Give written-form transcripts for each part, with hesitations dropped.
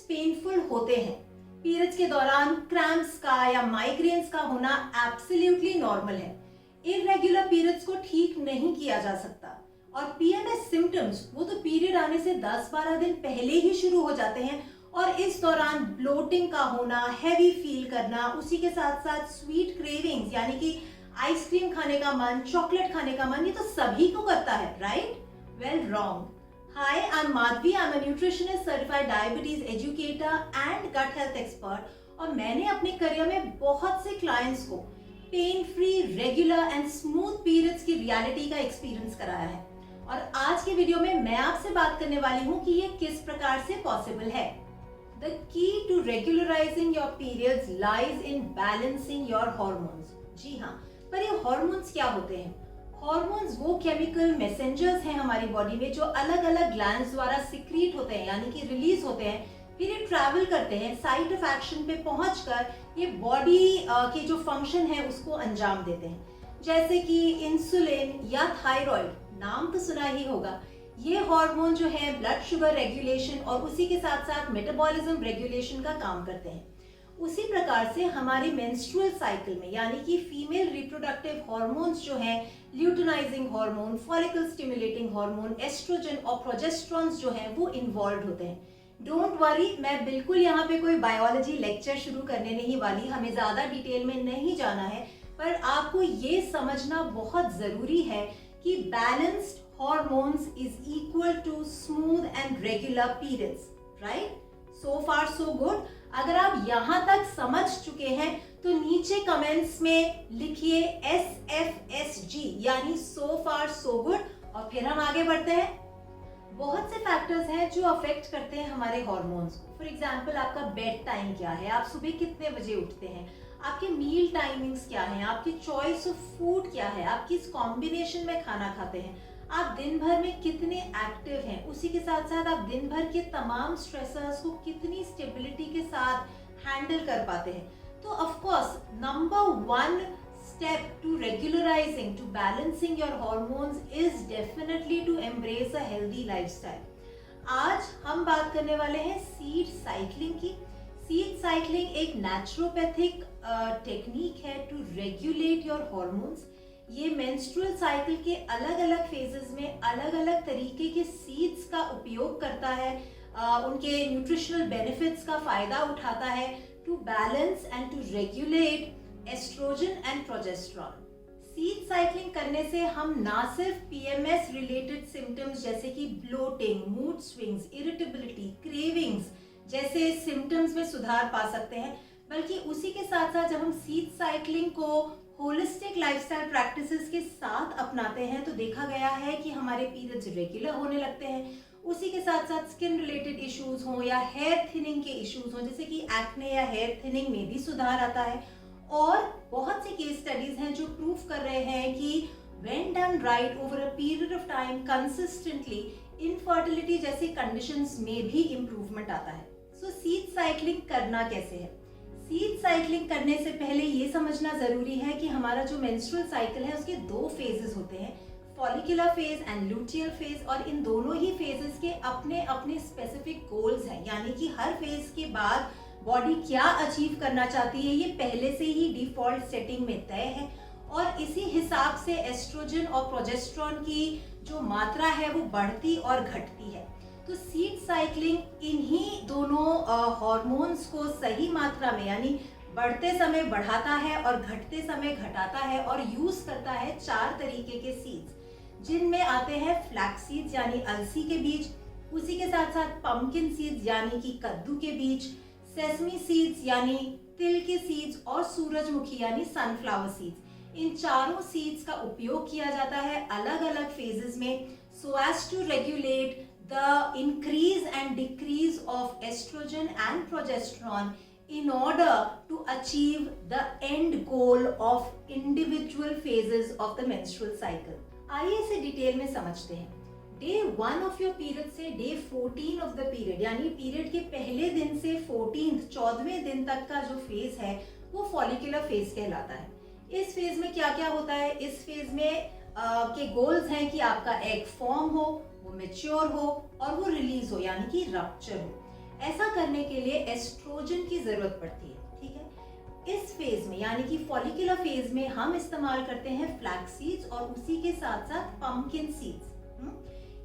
Painful होते हैं। Periods के दौरान क्रैम्प्स का या माइग्रेन्स का होना एब्सोल्युटली नॉर्मल है। इरेगुलर पीरियड्स को ठीक नहीं किया जा सकता और पीएमएस सिम्टम्स वो तो पीरियड आने से 10-12 दिन पहले ही शुरू हो जाते हैं और इस दौरान ब्लोटिंग का होना, हैवी फील करना, उसी के साथ साथ स्वीट क्रेविंग्स यानी कि आइसक्रीम खाने का मन, चॉकलेट खाने का मन, ये तो सभी को करता है, right? Well, wrong. Hi, I'm Madhvi. I'm a nutritionist, certified diabetes educator and gut health expert. और मैंने अपने करियर में बहुत से क्लाइंट्स को pain free, regular and smooth periods की रियलिटी का एक्सपीरियंस कराया है। और आज के वीडियो में मैं आपसे बात करने वाली हूँ कि ये किस प्रकार से पॉसिबल है। The key to regularizing your periods lies in balancing your hormones. जी हाँ, पर ये हॉर्मोन्स क्या होते हैं? हॉर्मोन्स वो केमिकल मैसेंजर्स हैं हमारी बॉडी में जो अलग अलग ग्लैंड्स द्वारा सिक्रीट होते हैं यानी कि रिलीज होते हैं, फिर ये ट्रैवल करते हैं, साइट ऑफ एक्शन पे पहुंचकर ये बॉडी के जो फंक्शन है उसको अंजाम देते हैं। जैसे कि इंसुलिन या थायराइड, नाम तो सुना ही होगा। ये हार्मोन जो है ब्लड शुगर रेगुलेशन और उसी के साथ साथ मेटाबॉलिज्म रेगुलेशन का काम करते हैं। उसी प्रकार से हमारे मेंस्ट्रुअल साइकिल में यानी कि फीमेल रिप्रोडक्टिव हार्मोन्स जो हैं, luteinizing hormone, follicle stimulating hormone, estrogen और प्रोजेस्टेरॉन्स जो हैं वो इन्वॉल्व होते हैं। डोंट वरी, मैं बिल्कुल यहाँ पे कोई बायोलॉजी लेक्चर शुरू करने नहीं वाली, हमें ज्यादा डिटेल में नहीं जाना है, पर आपको ये समझना बहुत जरूरी है कि balanced hormones is equal to smooth and regular periods, right? So far so good. अगर आप यहाँ तक समझ चुके हैं तो नीचे कमेंट्स में लिखिए SFSG यानी सो फार सो गुड और फिर हम आगे बढ़ते हैं। बहुत से फैक्टर्स हैं जो अफेक्ट करते हैं हमारे हॉर्मोन्स को। फॉर एग्जांपल, आपका बेड टाइम क्या है, आप सुबह कितने बजे उठते हैं, आपके मील टाइमिंग्स क्या हैं, आपकी चॉइस ऑफ फूड क्या है, आप किस कॉम्बिनेशन में खाना खाते हैं, आप दिन भर में कितने एक्टिव हैं, उसी के साथ साथ आप दिन भर के तमाम स्ट्रेसर्स को कितनी स्टेबिलिटी के साथ हैंडल कर पाते हैं। तो of course number 1 step to regularizing, to balancing your hormones is definitely to embrace a healthy lifestyle. आज हम बात करने वाले हैं सीड साइक्लिंग की। सीड साइक्लिंग एक नेचुरोपैथिक टेक्निक है टू रेगुलेट योर हॉर्मोन्स। ये मेंस्ट्रुअल साइकिल के अलग अलग फेजेस में अलग अलग तरीके के सीड्स का उपयोग करता है, उनके न्यूट्रिशनल बेनिफिट्स का फायदा उठाता है to balance and to regulate estrogen and progesterone. Seed cycling करने से हम ना सिर्फ पीएमएस रिलेटेड सिम्टम्स जैसे कि bloating, mood swings, irritability, cravings जैसे सिम्टम्स में सुधार पा सकते हैं, बल्कि उसी के साथ साथ जब हम सीड साइक्लिंग को होलिस्टिक लाइफस्टाइल प्रैक्टिसेस के साथ अपनाते हैं तो देखा गया है कि हमारे पीरियड्स रेगुलर होने लगते हैं। उसी के साथ साथ स्किन रिलेटेड इश्यूज हों या हेयर थिनिंग के इश्यूज हों जैसे कि एक्ने या हेयर थिनिंग में भी सुधार आता है। और बहुत से केस स्टडीज हैं जो प्रूफ कर रहे हैं कि when done right over a period of time consistently, infertility जैसी कंडीशंस में भी इम्प्रूवमेंट आता है। सो सीड साइक्लिंग करना कैसे है? सीड साइक्लिंग करने से पहले ये समझना जरूरी है कि हमारा जो मेंस्ट्रुअल साइकिल है उसके 2 फेजेस होते हैं, follicular phase and luteal phase, और इन दोनों ही फेजेस के अपने अपने स्पेसिफिक गोल्स हैं, यानी कि हर फेज के बाद बॉडी क्या अचीव करना चाहती है ये पहले से ही डिफॉल्ट सेटिंग में तय है और इसी हिसाब से एस्ट्रोजन और प्रोजेस्टेरॉन की जो मात्रा है वो बढ़ती और घटती है। तो सीड साइक्लिंग इन्हीं दोनों हार्मोन्स को सही मात्रा में यानी बढ़ते समय बढ़ाता है और घटते समय घटाता है और यूज करता है 4 तरीके के सीड्स, जिनमें आते हैं फ्लैक्स सीड्स यानी अलसी के बीज, उसी के साथ साथ पंपकिन सीड्स यानी कि कद्दू के बीज, सेसमी सीड्स यानी तिल के सीड्स और सूरजमुखी यानी सनफ्लावर सीड्स। इन चारों सीड्स का उपयोग किया जाता है अलग अलग फेजेस में so as to regulate the increase and decrease of estrogen and progesterone in order to achieve the end goal of individual phases of the menstrual cycle. आइए इसे डिटेल में समझते हैं। डे 1 ऑफ योर पीरियड से day 14 of the period यानी period के पहले दिन से 14वें दिन तक का जो फेज है वो फॉलिकुलर फेज कहलाता है। इस फेज में क्या क्या होता है? इस फेज में के गोल्स हैं कि आपका एग फॉर्म हो, वो मैच्योर हो और वो रिलीज हो यानी कि रप्चर हो। ऐसा करने के लिए एस्ट्रोजन की जरूरत पड़ती है, ठीक है। इस फेज में यानी कि फॉलिकुलर फेज में हम इस्तेमाल करते हैं फ्लैक्स सीड्स और उसी के साथ साथ पंपकिन सीड्स।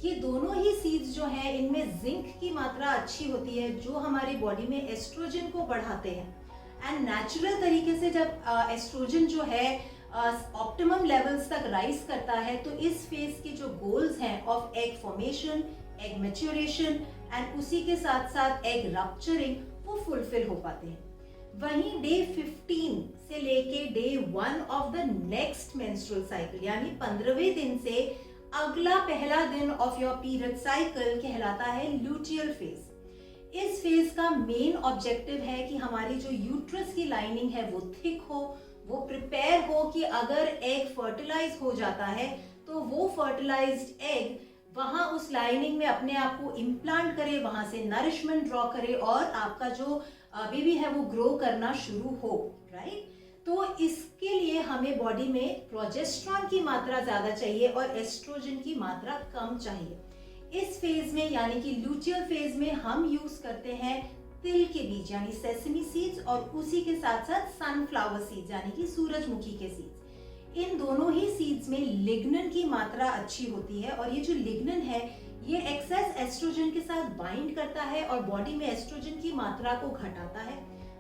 ये दोनों ही सीड्स जो हैं इनमें जिंक की मात्रा अच्छी होती है जो हमारी बॉडी में एस्ट्रोजन को बढ़ाते हैं। एंड नेचुरल तरीके से जब एस्ट्रोजन जो है ऑप्टिमम लेवल्स तक राइज करता है तो इस फेज के जो गोल्स हैं of egg formation, egg maturation and उसी के साथ साथ एग रप्चरिंग वो फुलफिल हो पाते हैं। वहीं डे 15 से लेके day 1 of the next menstrual cycle यानी 15वें दिन से अगला पहला दिन ऑफ योर पीरियड साइकिल कहलाता है ल्यूटियल फेज। इस फेज का मेन ऑब्जेक्टिव है कि हमारी जो यूट्रस की लाइनिंग है वो थिक हो, वो प्रिपेयर हो कि अगर एग फर्टिलाइज हो जाता है तो वो फर्टिलाइज्ड एग वहां उस लाइनिंग में अपने आप को इम्प्लांट करे, वहां से नरिशमेंट ड्रॉ करे और आपका जो बेबी है वो ग्रो करना शुरू हो, राइट। तो इसके लिए हमें बॉडी में प्रोजेस्टेरॉन की मात्रा ज्यादा चाहिए और एस्ट्रोजन की मात्रा कम चाहिए। इस फेज में यानी कि ल्यूटियल फेज में हम यूज करते हैं तिल के बीज यानी सेसमी सीड्स और उसी के साथ साथ सनफ्लावर सीड्स यानी कि सूरजमुखी के सीड्स। इन दोनों ही सीड्स में लिग्नन की मात्रा अच्छी होती है और ये जो लिग्नन है ये एक्सेस एस्ट्रोजन के साथ बाइंड करता है और बॉडी में एस्ट्रोजन की मात्रा को घटाता है।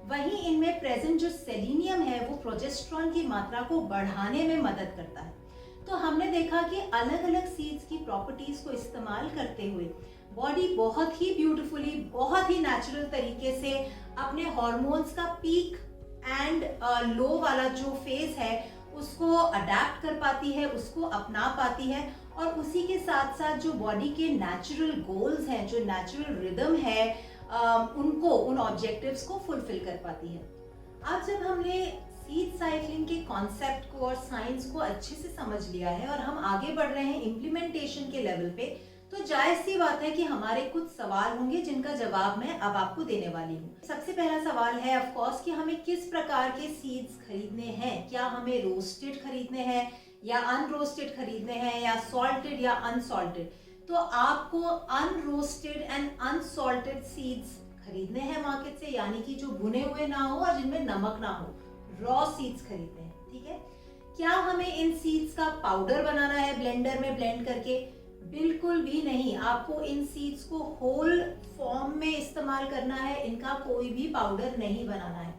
वहीं इनमें प्रेजेंट जो सेलेनियम है वो प्रोजेस्टेरॉन की मात्रा को बढ़ाने में मदद करता है। तो हमने देखा कि अलग अलग सीड्स की प्रॉपर्टीज को इस्तेमाल करते हुए बॉडी बहुत ही ब्यूटीफुली, बहुत ही नेचुरल तरीके से अपने हॉर्मोन्स का पीक एंड लो वाला जो फेज है उसको अडेप्ट कर पाती है, उसको अपना पाती है और उसी के साथ साथ जो बॉडी के नेचुरल गोल्स हैं, जो नेचुरल रिदम है उनको, उन ऑब्जेक्टिव्स को फुलफिल कर पाती है। अब जब हमने सीड साइक्लिंग के कॉन्सेप्ट को और साइंस को अच्छे से समझ लिया है और हम आगे बढ़ रहे हैं इम्प्लीमेंटेशन के लेवल पे, तो जायज सी बात है कि हमारे कुछ सवाल होंगे जिनका जवाब मैं अब आपको देने वाली हूँ। सबसे पहला सवाल है ऑफ कोर्स कि हमें किस प्रकार के सीड्स खरीदने हैं। क्या हमें रोस्टेड खरीदने हैं या अनरोस्टेड खरीदने हैं या सॉल्टेड या अनसॉल्टेड। तो आपको अनरोस्टेड एंड अनसॉल्टेड सीड्स खरीदने हैं मार्केट से, यानी कि जो भुने हुए ना हो और जिनमें नमक ना हो, रॉ सीड्स खरीदने हैं, ठीक है। क्या हमें इन सीड्स का पाउडर बनाना है ब्लेंडर में ब्लेंड करके? बिल्कुल भी नहीं। आपको इन सीड्स को होल फॉर्म में इस्तेमाल करना है, इनका कोई भी पाउडर नहीं बनाना है।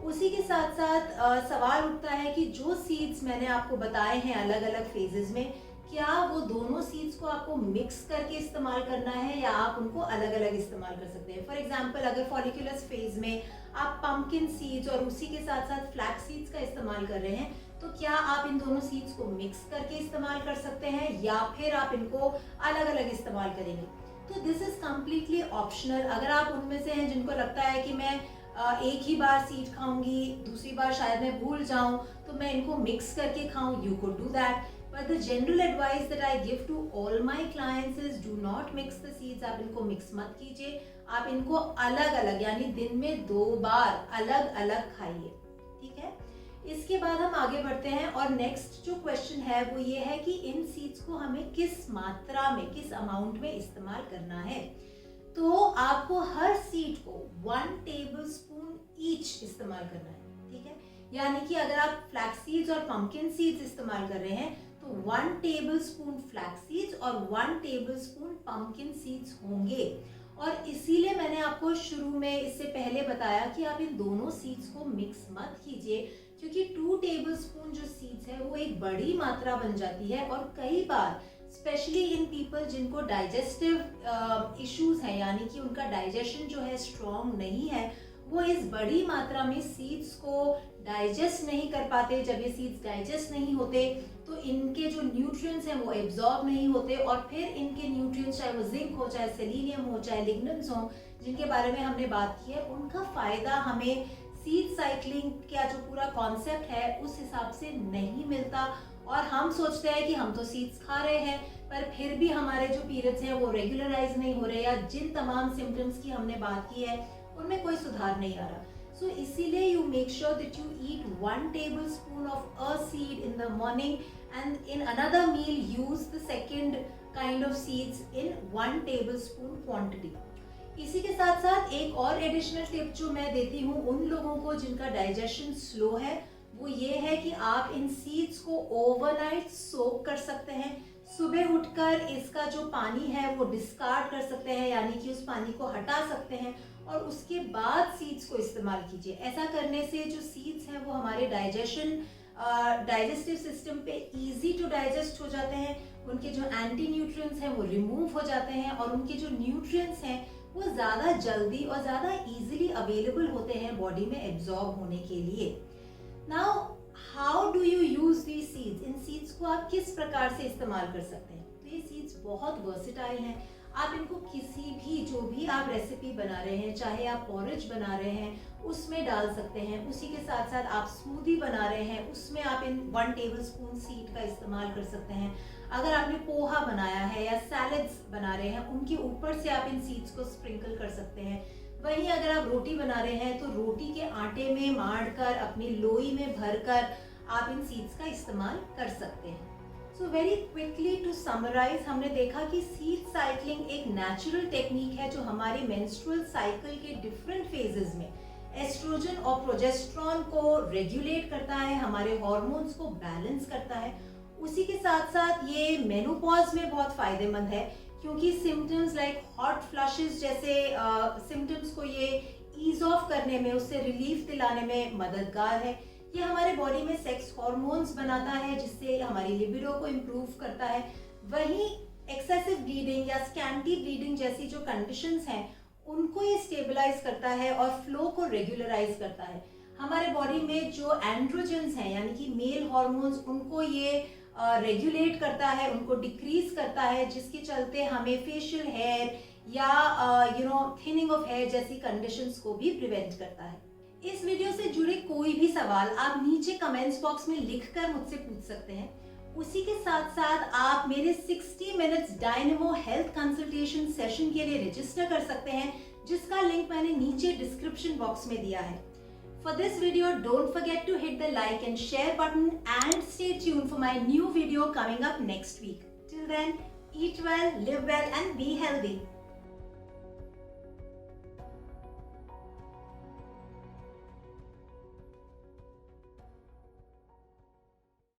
उसी के साथ साथ सवाल उठता है कि जो सीड्स मैंने आपको बताए हैं अलग अलग फेजेस में, क्या वो दोनों सीड्स को आपको मिक्स करके इस्तेमाल करना है या आप उनको अलग अलग इस्तेमाल कर सकते हैं। फॉर एग्जांपल अगर फॉलिकुलर फेज में आप पंपकिन सीड्स और उसी के साथ साथ फ्लैक्स सीड्स का इस्तेमाल कर रहे हैं तो क्या आप इन दोनों सीड्स को मिक्स करके इस्तेमाल कर सकते हैं या फिर आप इनको अलग अलग इस्तेमाल करेंगे। तो दिस इज कम्प्लीटली ऑप्शनल। अगर आप उनमें से हैं जिनको लगता है कि मैं एक ही बार सीड खाऊंगी, दूसरी बार शायद मैं भूल जाऊं तो मैं इनको मिक्स करके खाऊं, you could do that. But the general advice that I give to all my clients is do not mix the seeds। आप इनको मिक्स मत कीजिए, आप इनको अलग अलग यानी दिन में 2 बार अलग अलग खाइए, ठीक है। इसके बाद हम आगे बढ़ते हैं और नेक्स्ट जो क्वेश्चन है वो ये है कि इन सीड्स को हमें किस मात्रा में, किस अमाउंट में इस्तेमाल करना है। तो आपको हर सीड को 1 टेबलस्पून ईच इस्तेमाल करना है, ठीक है। यानी कि अगर आप फ्लैक्स सीड्स और पंपकिन सीड्स इस्तेमाल कर रहे हैं तो 1 टेबलस्पून फ्लैक्स सीड्स और 1 टेबलस्पून पंपकिन सीड्स होंगे। और इसीलिए मैंने आपको शुरू में इससे पहले बताया कि आप इन दोनों सीड्स को मिक्स मत कीजिए, क्योंकि 2 टेबलस्पून जो सीड्स है वो एक बड़ी मात्रा बन जाती है और कई बार स्पेशली इन पीपल जिनको डाइजेस्टिव इश्यूज हैं यानी कि उनका डाइजेशन जो है स्ट्रॉन्ग नहीं है, वो इस बड़ी मात्रा में सीड्स को डाइजेस्ट नहीं कर पाते। जब ये सीड्स डाइजेस्ट नहीं होते तो इनके जो न्यूट्रिएंट्स हैं वो एब्जॉर्ब नहीं होते और फिर इनके न्यूट्रिएंट्स चाहे वो जिंक हो, चाहे सेलेनियम हो, चाहे लिग्नेंस हो, जिनके बारे में हमने बात की है, उनका फायदा हमें सीड साइक्लिंग का जो पूरा कॉन्सेप्ट है उस हिसाब से नहीं मिलता। और हम सोचते हैं कि हम तो सीड्स खा रहे हैं पर फिर भी हमारे जो पीरियड्स हैं वो रेगुलराइज नहीं हो रहे या जिन तमाम सिम्टम्स की हमने बात की है उनमें कोई सुधार नहीं आ रहा। So इसीलिए you make sure that you eat 1 tablespoon of a seed in the morning and in another meal use the second kind of seeds in 1 tablespoon quantity। इसी के साथ साथ एक और एडिशनल टिप जो मैं देती हूँ उन लोगों को जिनका डाइजेशन स्लो है, वो ये है कि आप इन सीड्स को ओवरनाइट सोक कर सकते हैं। सुबह उठकर इसका जो पानी है वो डिस्कार्ड कर सकते हैं, यानी कि उस पानी को हटा सकते हैं और उसके बाद सीड्स को इस्तेमाल कीजिए। ऐसा करने से जो सीड्स हैं वो हमारे डाइजेस्टिव सिस्टम पे इजी टू डाइजेस्ट हो जाते हैं, उनके जो एंटी न्यूट्रिएंट्स हैं वो रिमूव हो जाते हैं और उनके जो न्यूट्रिएंट्स हैं वो ज़्यादा जल्दी और ज़्यादा इजीली अवेलेबल होते हैं बॉडी में एब्जॉर्ब होने के लिए। Now how do you use the seeds? In seeds को आप किस प्रकार से इस्तेमाल कर सकते हैं? तो ये सीड्स बहुत वर्सेटाइल हैं। आप इनको किसी भी, जो भी आप रेसिपी बना रहे हैं, चाहे आप पॉरेज बना रहे हैं उसमें डाल सकते हैं। उसी के साथ साथ आप स्मूदी बना रहे हैं उसमें आप इन 1 टेबलस्पून सीड का इस्तेमाल कर सकते हैं। अगर आपने पोहा बनाया है या सैलेड्स बना रहे हैं उनके ऊपर से आप इन सीड्स को स्प्रिंकल कर सकते हैं। वहीं अगर आप रोटी बना रहे हैं तो रोटी के आटे में माड़कर अपनी लोई में भरकर आप इन सीड्स का इस्तेमाल कर सकते हैं। So very quickly to summarize, हमने देखा कि सीड साइक्लिंग एक नेचुरल टेक्निक है जो हमारे मेंस्ट्रुअल साइकिल के डिफरेंट फेजेस में एस्ट्रोजन और प्रोजेस्टेरॉन को रेगुलेट करता है, हमारे हार्मोन्स को बैलेंस करता है। उसी के साथ साथ ये मेनोपॉज में बहुत फायदेमंद है क्योंकि सिम्टम्स लाइक हॉट फ्लशेस जैसे सिम्टम्स को ये ईज ऑफ करने में, उससे रिलीफ दिलाने में मददगार है। ये हमारे बॉडी में सेक्स हार्मोन्स बनाता है जिससे हमारी लिबिडो को इम्प्रूव करता है। वहीं एक्सेसिव ब्लीडिंग या स्कैंटी ब्लीडिंग जैसी जो कंडीशंस हैं उनको ये स्टेबलाइज करता है और फ्लो को रेगुलराइज करता है। हमारे बॉडी में जो एंड्रोजेंस हैं यानी कि मेल हार्मोन्स, उनको ये रेगुलेट करता है, उनको डिक्रीज करता है, जिसके चलते हमें फेशियल हेयर या थिनिंग ऑफ हेयर जैसी कंडीशंस को भी प्रिवेंट करता है। इस वीडियो से जुड़े कोई भी सवाल आप नीचे कमेंट्स बॉक्स में लिखकर मुझसे पूछ सकते हैं। उसी के साथ साथ आप मेरे 60 minutes dynamo health consultation session के लिए रजिस्टर कर सकते हैं, जिसका लिंक मैंने नीचे डिस्क्रिप्शन बॉक्स में दिया है। For this video, don't forget to hit the like and share button and stay tuned for my new video coming up next week. Till then, eat well, live well and be healthy.